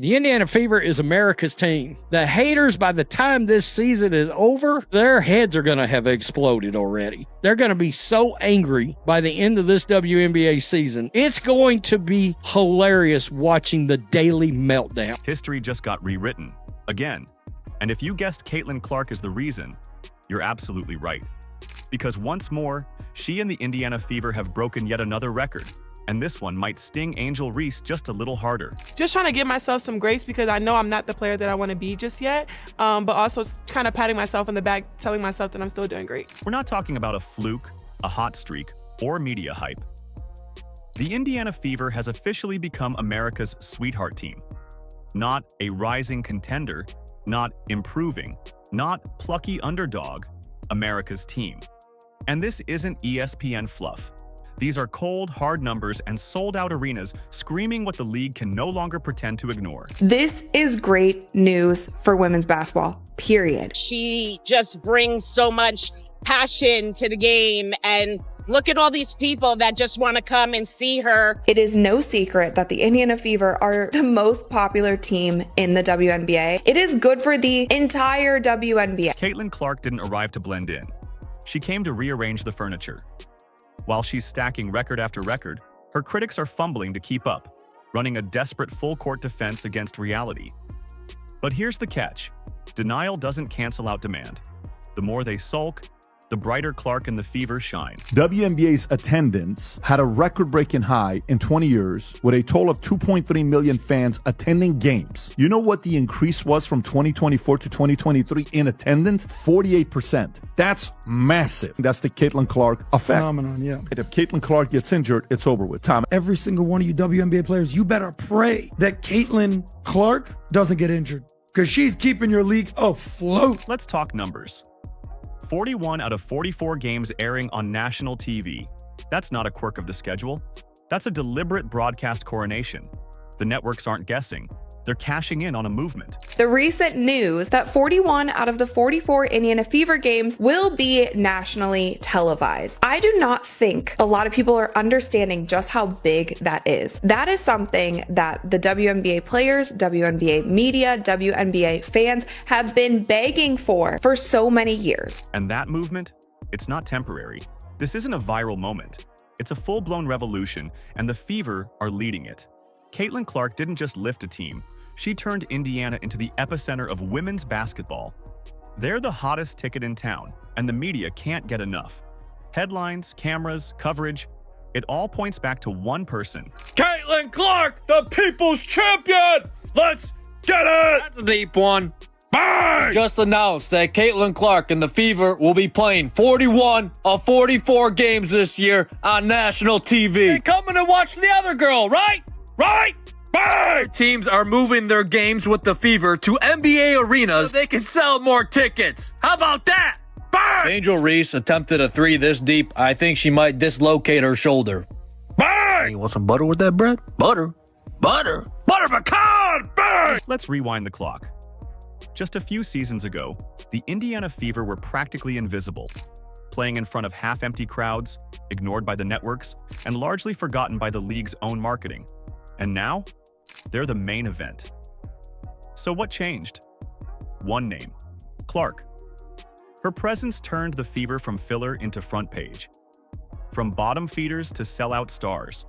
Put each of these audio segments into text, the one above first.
The Indiana Fever is America's team. The haters, by the time this season is over, their heads are going to have exploded already. They're going to be so angry by the end of this WNBA season. It's going to be hilarious watching the daily meltdown. History just got rewritten. Again. And if you guessed Caitlin Clark is the reason, you're absolutely right. Because once more, she and the Indiana Fever have broken yet another record. And this one might sting Angel Reese just a little harder. Just trying to give myself some grace because I know I'm not the player that I want to be just yet, but also kind of patting myself on the back, telling myself that I'm still doing great. We're not talking about a fluke, a hot streak, or media hype. The Indiana Fever has officially become America's sweetheart team. Not a rising contender, not improving, not plucky underdog, America's team. And this isn't ESPN fluff. These are cold, hard numbers and sold-out arenas screaming what the league can no longer pretend to ignore. This is great news for women's basketball, period. She just brings so much passion to the game, and look at all these people that just want to come and see her. It is no secret that the Indiana Fever are the most popular team in the WNBA. It is good for the entire WNBA. Caitlin Clark didn't arrive to blend in. She came to rearrange the furniture. While she's stacking record after record, her critics are fumbling to keep up, running a desperate full-court defense against reality. But here's the catch. Denial doesn't cancel out demand. The more they sulk, the brighter Clark and the Fever shine. WNBA's attendance had a record-breaking high in 20 years with a total of 2.3 million fans attending games. You know what the increase was from 2024 to 2023 in attendance? 48%. That's massive. That's the Caitlin Clark effect. Phenomenon, yeah. If Caitlin Clark gets injured, it's over with. Tom. Every single one of you WNBA players, you better pray that Caitlin Clark doesn't get injured because she's keeping your league afloat. Let's talk numbers. 41 out of 44 games airing on national TV. That's not a quirk of the schedule. That's a deliberate broadcast coronation. The networks aren't guessing. They're cashing in on a movement. The recent news that 41 out of the 44 Indiana Fever games will be nationally televised. I do not think a lot of people are understanding just how big that is. That is something that the WNBA players, WNBA media, WNBA fans have been begging for so many years. And that movement, it's not temporary. This isn't a viral moment. It's a full-blown revolution, and the Fever are leading it. Caitlin Clark didn't just lift a team, she turned Indiana into the epicenter of women's basketball. They're the hottest ticket in town, and the media can't get enough. Headlines, cameras, coverage, it all points back to one person. Caitlin Clark, the people's champion! Let's get it! That's a deep one. Bang! Just announced that Caitlin Clark and the Fever will be playing 41 of 44 games this year on national TV. Hey, coming to watch the other girl, right? Right? Bang! Teams are moving their games with the Fever to NBA arenas so they can sell more tickets. How about that? Bang! Angel Reese attempted a three this deep. I think she might dislocate her shoulder. Bang! You want some butter with that bread? Butter. Butter. Butter pecan! Bang! Let's rewind the clock. Just a few seasons ago, the Indiana Fever were practically invisible, playing in front of half-empty crowds, ignored by the networks, and largely forgotten by the league's own marketing. And now, they're the main event. So what changed? One name, Clark. Her presence turned the Fever from filler into front page. From bottom feeders to sellout stars.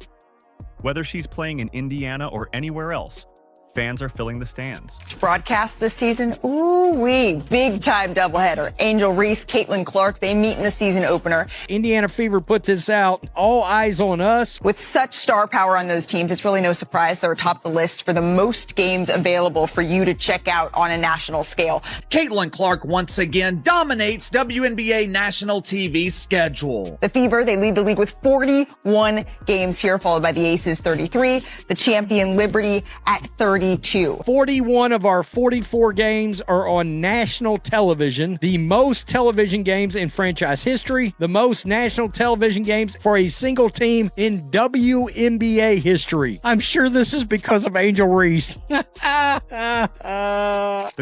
Whether she's playing in Indiana or anywhere else, fans are filling the stands. Broadcast this season, ooh-wee, big-time doubleheader. Angel Reese, Caitlin Clark, they meet in the season opener. Indiana Fever put this out, all eyes on us. With such star power on those teams, it's really no surprise they're atop the list for the most games available for you to check out on a national scale. Caitlin Clark once again dominates WNBA national TV schedule. The Fever, they lead the league with 41 games here, followed by the Aces 33, the champion Liberty at 32. 41 of our 44 games are on national television, the most television games in franchise history, the most national television games for a single team in WNBA history. I'm sure this is because of Angel Reese. The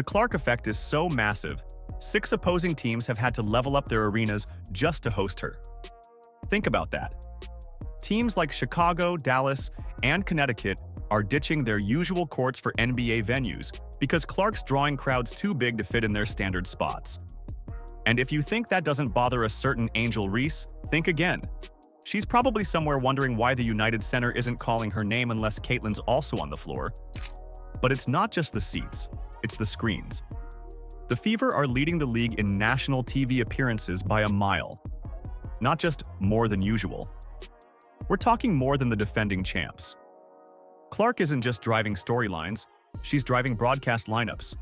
Clark effect is so massive, 6 opposing teams have had to level up their arenas just to host her. Think about that. Teams like Chicago, Dallas, and Connecticut are ditching their usual courts for NBA venues because Clark's drawing crowds too big to fit in their standard spots. And if you think that doesn't bother a certain Angel Reese, think again. She's probably somewhere wondering why the United Center isn't calling her name unless Caitlyn's also on the floor. But it's not just the seats, it's the screens. The Fever are leading the league in national TV appearances by a mile. Not just more than usual. We're talking more than the defending champs. Clark isn't just driving storylines, she's driving broadcast lineups.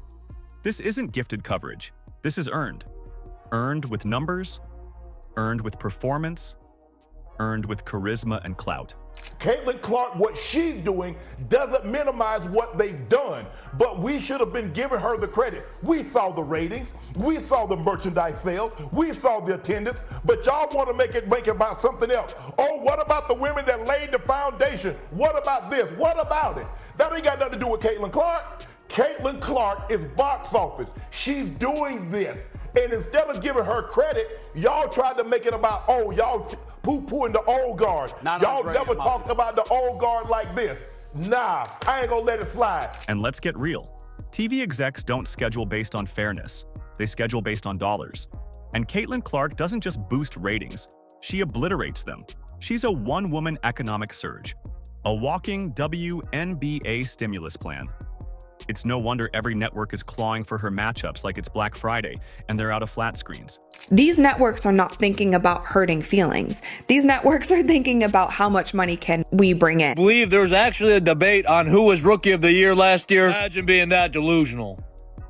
This isn't gifted coverage, this is earned. Earned with numbers, earned with performance, earned with charisma and clout. Caitlin Clark, what she's doing doesn't minimize what they've done, but we should have been giving her the credit. We saw the ratings, we saw the merchandise sales, we saw the attendance, but y'all want to make it about something else. Oh, what about the women that laid the foundation? What about this? What about it? That ain't got nothing to do with Caitlin Clark. Caitlin Clark is box office. She's doing this. And instead of giving her credit, y'all tried to make it about, oh, y'all poo-pooing the old guard. Y'all never talked about the old guard like this. Nah, I ain't gonna let it slide. And let's get real. TV execs don't schedule based on fairness. They schedule based on dollars. And Caitlin Clark doesn't just boost ratings, she obliterates them. She's a one-woman economic surge. A walking WNBA stimulus plan. It's no wonder every network is clawing for her matchups like it's Black Friday and they're out of flat screens. These networks are not thinking about hurting feelings. These networks are thinking about how much money can we bring in. I believe there's actually a debate on who was Rookie of the Year last year. Imagine being that delusional.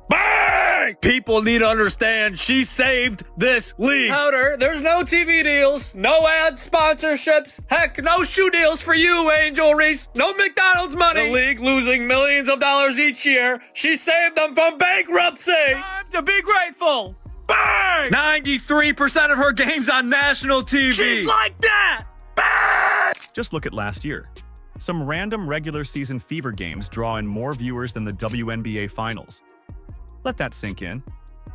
Bang! People need to understand she saved this league. Powder, there's no TV deals, no ad sponsorships, heck, no shoe deals for you, Angel Reese, no McDonald's money. The league losing millions of dollars each year. She saved them from bankruptcy. Time to be grateful. Bang! 93% of her games on national TV. She's like that. Bang! Just look at last year. Some random regular season Fever games draw in more viewers than the WNBA Finals. Let that sink in.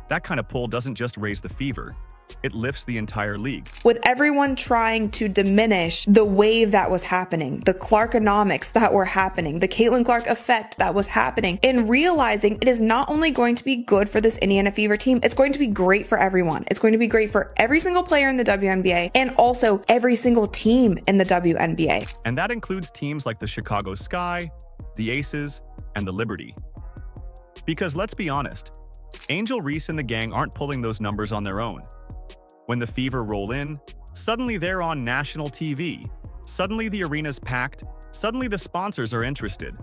That kind of pull doesn't just raise the Fever, it lifts the entire league. With everyone trying to diminish the wave that was happening, the Clarkonomics that were happening, the Caitlin Clark effect that was happening, and realizing it is not only going to be good for this Indiana Fever team, it's going to be great for everyone. It's going to be great for every single player in the WNBA and also every single team in the WNBA. And that includes teams like the Chicago Sky, the Aces, and the Liberty. Because let's be honest, Angel Reese and the gang aren't pulling those numbers on their own. When the Fever roll in, suddenly they're on national TV. Suddenly the arena's packed. Suddenly the sponsors are interested.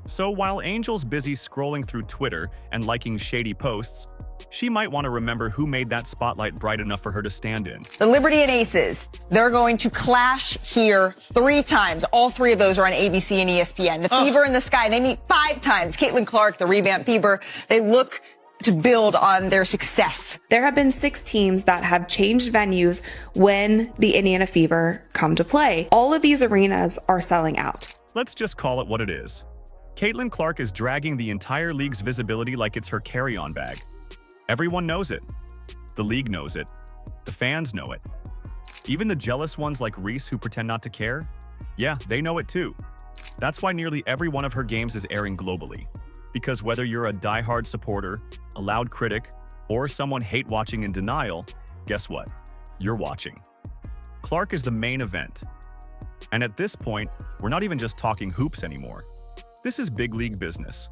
So while Angel's busy scrolling through Twitter and liking shady posts, she might want to remember who made that spotlight bright enough for her to stand in. The Liberty and Aces, they're going to clash here 3 times. All 3 of those are on ABC and ESPN. The Fever and the Sky, they meet 5 times. Caitlin Clark, the revamped Fever, they look to build on their success. There have been 6 teams that have changed venues when the Indiana Fever come to play. All of these arenas are selling out. Let's just call it what it is. Caitlin Clark is dragging the entire league's visibility like it's her carry-on bag. Everyone knows it. The league knows it. The fans know it. Even the jealous ones like Reese who pretend not to care? Yeah, they know it too. That's why nearly every one of her games is airing globally. Because whether you're a diehard supporter, a loud critic, or someone hate-watching in denial, guess what? You're watching. Clark is the main event. And at this point, we're not even just talking hoops anymore. This is big league business.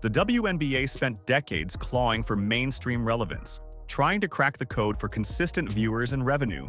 The WNBA spent decades clawing for mainstream relevance, trying to crack the code for consistent viewers and revenue.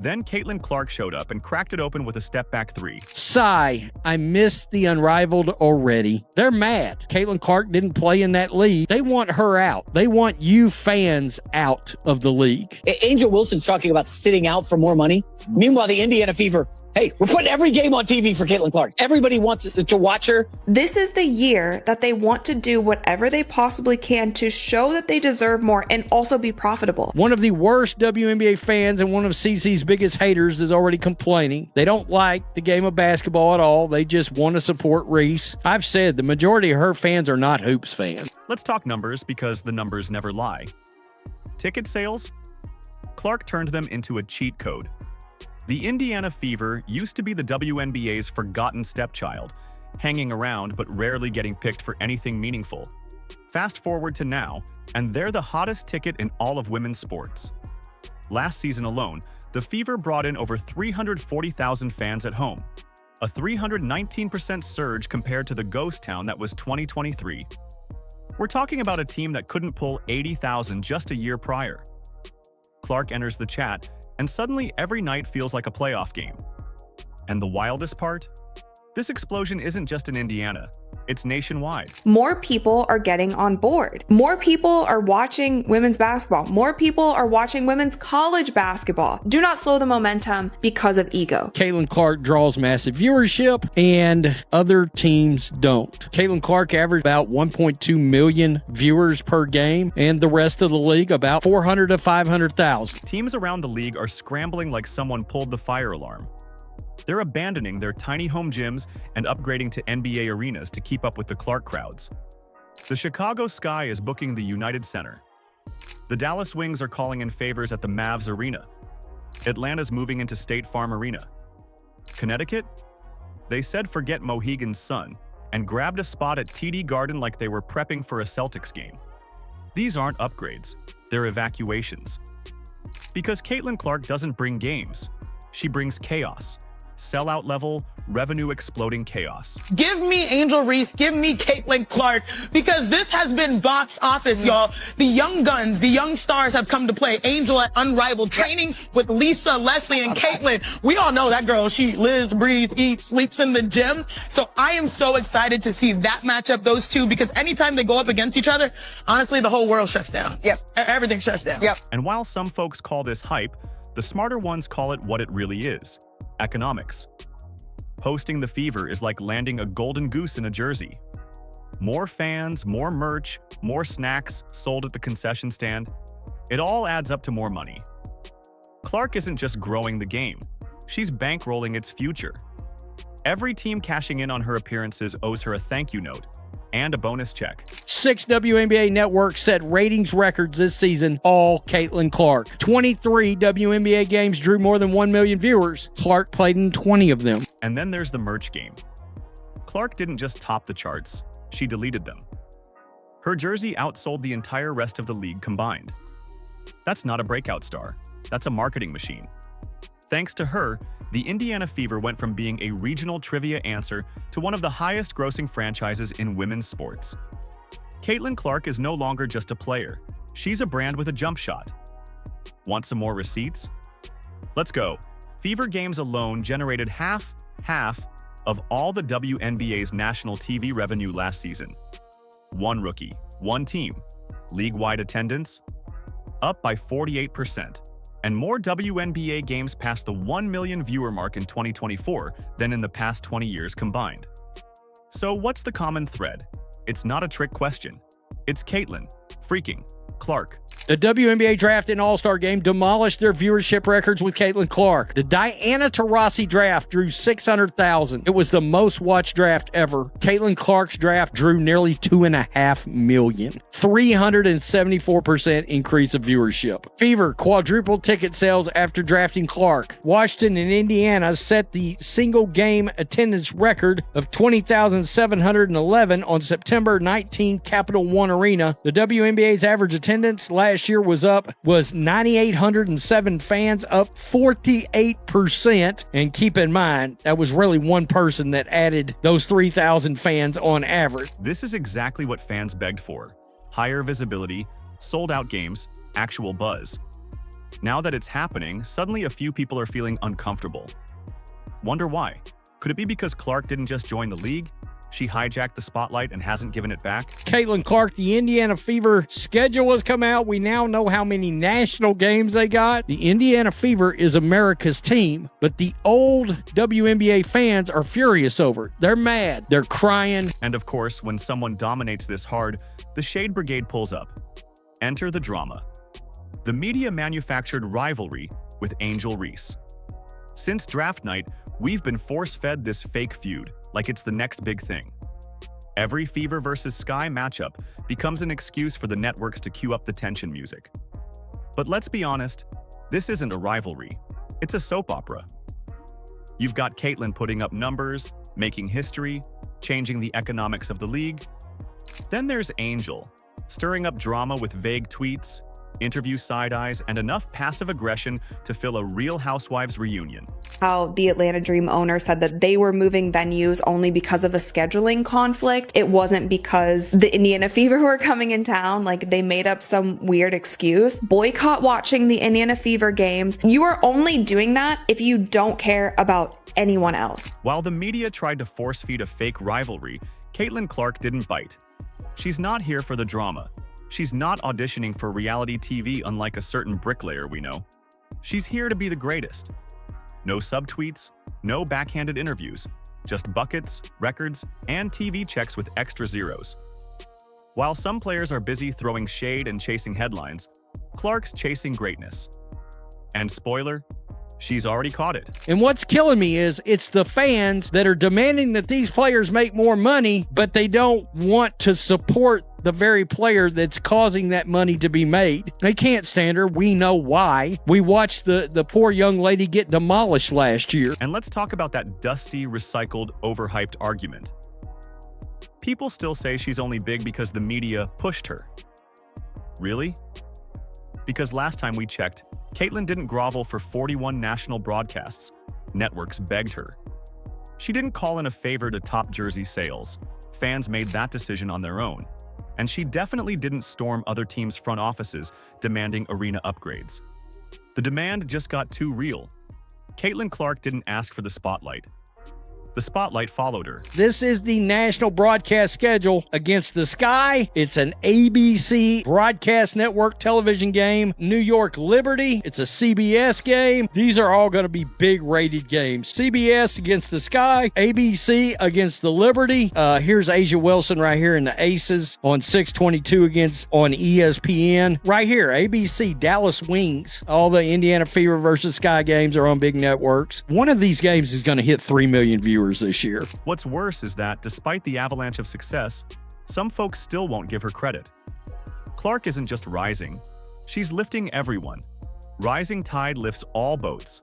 Then Caitlin Clark showed up and cracked it open with a step-back 3. Sigh, I miss the unrivaled already. They're mad. Caitlin Clark didn't play in that league. They want her out. They want you fans out of the league. Angel Wilson's talking about sitting out for more money. Meanwhile, the Indiana Fever, hey, we're putting every game on TV for Caitlin Clark. Everybody wants to watch her. This is the year that they want to do whatever they possibly can to show that they deserve more and also be profitable. One of the worst WNBA fans and one of CC's biggest haters is already complaining. They don't like the game of basketball at all. They just want to support Reese. I've said the majority of her fans are not hoops fans. Let's talk numbers because the numbers never lie. Ticket sales? Clark turned them into a cheat code. The Indiana Fever used to be the WNBA's forgotten stepchild, hanging around but rarely getting picked for anything meaningful. Fast forward to now, and they're the hottest ticket in all of women's sports. Last season alone, the Fever brought in over 340,000 fans at home, a 319% surge compared to the ghost town that was 2023. We're talking about a team that couldn't pull 80,000 just a year prior. Clark enters the chat, and suddenly every night feels like a playoff game. And the wildest part? This explosion isn't just in Indiana, it's nationwide. More people are getting on board. More people are watching women's basketball. More people are watching women's college basketball. Do not slow the momentum because of ego. Caitlin Clark draws massive viewership and other teams don't. Caitlin Clark averaged about 1.2 million viewers per game, and the rest of the league about 400 to 500,000. Teams around the league are scrambling like someone pulled the fire alarm. They're abandoning their tiny home gyms and upgrading to NBA arenas to keep up with the Clark crowds. The Chicago Sky is booking the United Center. The Dallas Wings are calling in favors at the Mavs Arena. Atlanta's moving into State Farm Arena. Connecticut? They said forget Mohegan Sun and grabbed a spot at TD Garden like they were prepping for a Celtics game. These aren't upgrades, they're evacuations. Because Caitlin Clark doesn't bring games, she brings chaos. Sellout level, revenue exploding chaos. Give me Angel Reese, give me Caitlin Clark, because this has been box office, y'all. The young guns, the young stars have come to play. Angel at Unrivaled, training with Lisa, Leslie, and Caitlin. We all know that girl. She lives, breathes, eats, sleeps in the gym. So I am so excited to see that matchup, those two, because anytime they go up against each other, honestly, the whole world shuts down. Yep. Everything shuts down. Yep. And while some folks call this hype, the smarter ones call it what it really is. Economics. Hosting the Fever is like landing a golden goose in a jersey. More fans, more merch, more snacks sold at the concession stand. It all adds up to more money. Clark isn't just growing the game, she's bankrolling its future. Every team cashing in on her appearances owes her a thank you note and a bonus check. 6 WNBA networks set ratings records this season, all Caitlin Clark. 23 WNBA games drew more than 1 million viewers. Clark played in 20 of them. And then there's the merch game. Clark didn't just top the charts, she deleted them. Her jersey outsold the entire rest of the league combined. That's not a breakout star, that's a marketing machine. Thanks to her, the Indiana Fever went from being a regional trivia answer to one of the highest grossing franchises in women's sports. Caitlin Clark is no longer just a player. She's a brand with a jump shot. Want some more receipts? Let's go. Fever games alone generated half of all the WNBA's national TV revenue last season. One rookie, one team. League-wide attendance? Up by 48%. And more WNBA games passed the 1 million viewer mark in 2024 than in the past 20 years combined. So what's the common thread? It's not a trick question. It's Caitlin freaking Clark. The WNBA Draft and All-Star Game demolished their viewership records with Caitlin Clark. The Diana Taurasi draft drew 600,000. It was the most watched draft ever. Caitlin Clark's draft drew nearly 2.5 million. 374% increase of viewership. Fever quadrupled ticket sales after drafting Clark. Washington and Indiana set the single game attendance record of 20,711 on September 19 Capital One Arena. The WNBA's average attendance last year was 9,807 fans, up 48%. And keep in mind, that was really one person that added those 3,000 fans on average. This is exactly what fans begged for. Higher visibility, sold-out games, actual buzz. Now that it's happening, suddenly a few people are feeling uncomfortable. Wonder why? Could it be because Clark didn't just join the league? She hijacked the spotlight and hasn't given it back? Caitlin Clark, the Indiana Fever schedule has come out. We now know how many national games they got. The Indiana Fever is America's team, but the old WNBA fans are furious over it. They're mad. They're crying. And of course, when someone dominates this hard, the Shade Brigade pulls up. Enter the drama. The media-manufactured rivalry with Angel Reese. Since draft night, we've been force-fed this fake feud, like it's the next big thing. Every Fever versus Sky matchup becomes an excuse for the networks to cue up the tension music. But let's be honest, this isn't a rivalry. It's a soap opera. You've got Caitlin putting up numbers, making history, changing the economics of the league. Then there's Angel, stirring up drama with vague tweets, interview side-eyes, and enough passive aggression to fill a Real Housewives reunion. How the Atlanta Dream owner said that they were moving venues only because of a scheduling conflict. It wasn't because the Indiana Fever were coming in town. Like, they made up some weird excuse. Boycott watching the Indiana Fever games. You are only doing that if you don't care about anyone else. While the media tried to force-feed a fake rivalry, Caitlin Clark didn't bite. She's not here for the drama. She's not auditioning for reality TV unlike a certain bricklayer we know. She's here to be the greatest. No subtweets, no backhanded interviews, just buckets, records, and TV checks with extra zeros. While some players are busy throwing shade and chasing headlines, Clark's chasing greatness. And spoiler, she's already caught it. And what's killing me is it's the fans that are demanding that these players make more money, but they don't want to support the very player that's causing that money to be made. They can't stand her. We know why. We watched the poor young lady get demolished last year. And let's talk about that dusty, recycled, overhyped argument. People still say she's only big because the media pushed her. Really? Because last time we checked, Caitlin didn't grovel for 41 national broadcasts. Networks begged her. She didn't call in a favor to top jersey sales. Fans made that decision on their own. And she definitely didn't storm other teams' front offices demanding arena upgrades. The demand just got too real. Caitlin Clark didn't ask for the spotlight. The spotlight followed her. This is the national broadcast schedule against the Sky. It's an ABC broadcast network television game. New York Liberty. It's a CBS game. These are all going to be big rated games. CBS against the Sky. ABC against the Liberty. Here's Asia Wilson right here in the Aces on 622 on ESPN. Right here, ABC, Dallas Wings. All the Indiana Fever versus Sky games are on big networks. One of these games is going to hit 3 million viewers this year. What's worse is that, despite the avalanche of success, some folks still won't give her credit. Clark isn't just rising, she's lifting everyone. Rising tide lifts all boats.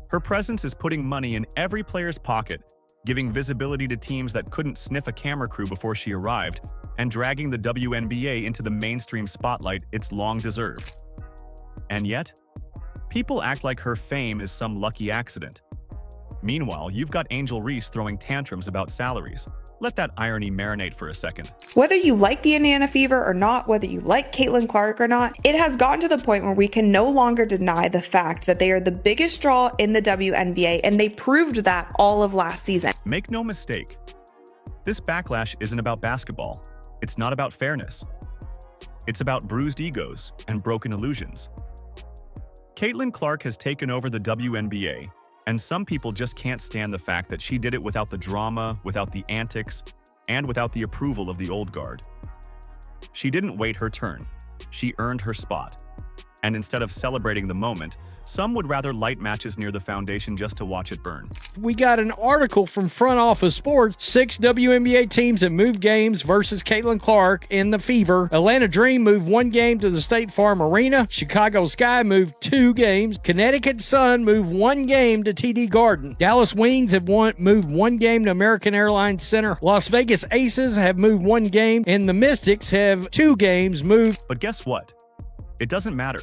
Her presence is putting money in every player's pocket, giving visibility to teams that couldn't sniff a camera crew before she arrived, and dragging the WNBA into the mainstream spotlight it's long deserved. And yet, people act like her fame is some lucky accident. Meanwhile, you've got Angel Reese throwing tantrums about salaries. Let that irony marinate for a second. Whether you like the Indiana Fever or not, whether you like Caitlin Clark or not, it has gotten to the point where we can no longer deny the fact that they are the biggest draw in the WNBA, and they proved that all of last season. Make no mistake, this backlash isn't about basketball. It's not about fairness. It's about bruised egos and broken illusions. Caitlin Clark has taken over the WNBA, and some people just can't stand the fact that she did it without the drama, without the antics, and without the approval of the old guard. She didn't wait her turn. She earned her spot. And instead of celebrating the moment, some would rather light matches near the foundation just to watch it burn. We got an article from Front Office Sports. 6 WNBA teams have moved games versus Caitlin Clark in the Fever. Atlanta Dream moved 1 game to the State Farm Arena. Chicago Sky moved 2 games. Connecticut Sun moved 1 game to TD Garden. Dallas Wings have moved 1 game to American Airlines Center. Las Vegas Aces have moved 1 game, and the Mystics have 2 games moved. But guess what? It doesn't matter.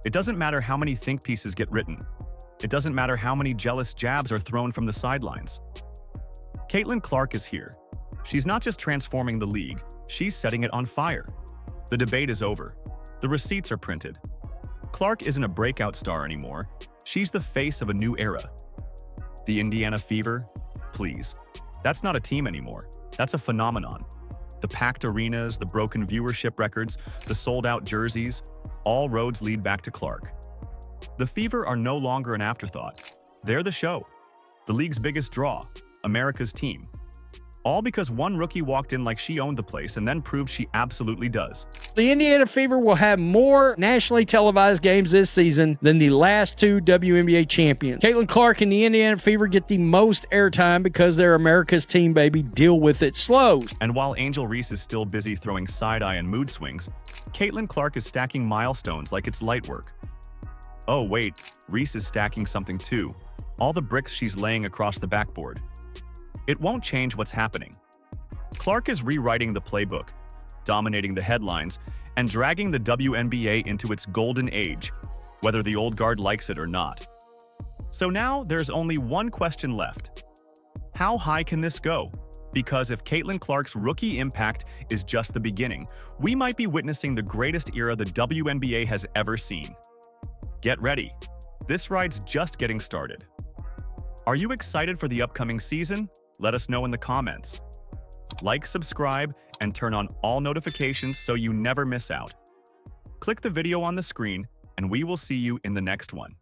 It doesn't matter how many think pieces get written. It doesn't matter how many jealous jabs are thrown from the sidelines. Caitlin Clark is here. She's not just transforming the league, she's setting it on fire. The debate is over. The receipts are printed. Clark isn't a breakout star anymore. She's the face of a new era. The Indiana Fever? Please. That's not a team anymore. That's a phenomenon. The packed arenas, the broken viewership records, the sold-out jerseys, all roads lead back to Clark. The Fever are no longer an afterthought. They're the show. The league's biggest draw. America's team. All because one rookie walked in like she owned the place and then proved she absolutely does. The Indiana Fever will have more nationally televised games this season than the last 2 WNBA champions. Caitlin Clark and the Indiana Fever get the most airtime because they're America's team, baby. Deal with it slow. And while Angel Reese is still busy throwing side-eye and mood swings, Caitlin Clark is stacking milestones like it's light work. Oh wait, Reese is stacking something too. All the bricks she's laying across the backboard. It won't change what's happening. Clark is rewriting the playbook, dominating the headlines, and dragging the WNBA into its golden age, whether the old guard likes it or not. So now there's only one question left. How high can this go? Because if Caitlin Clark's rookie impact is just the beginning, we might be witnessing the greatest era the WNBA has ever seen. Get ready. This ride's just getting started. Are you excited for the upcoming season? Let us know in the comments. Like, subscribe, and turn on all notifications so you never miss out. Click the video on the screen, and we will see you in the next one.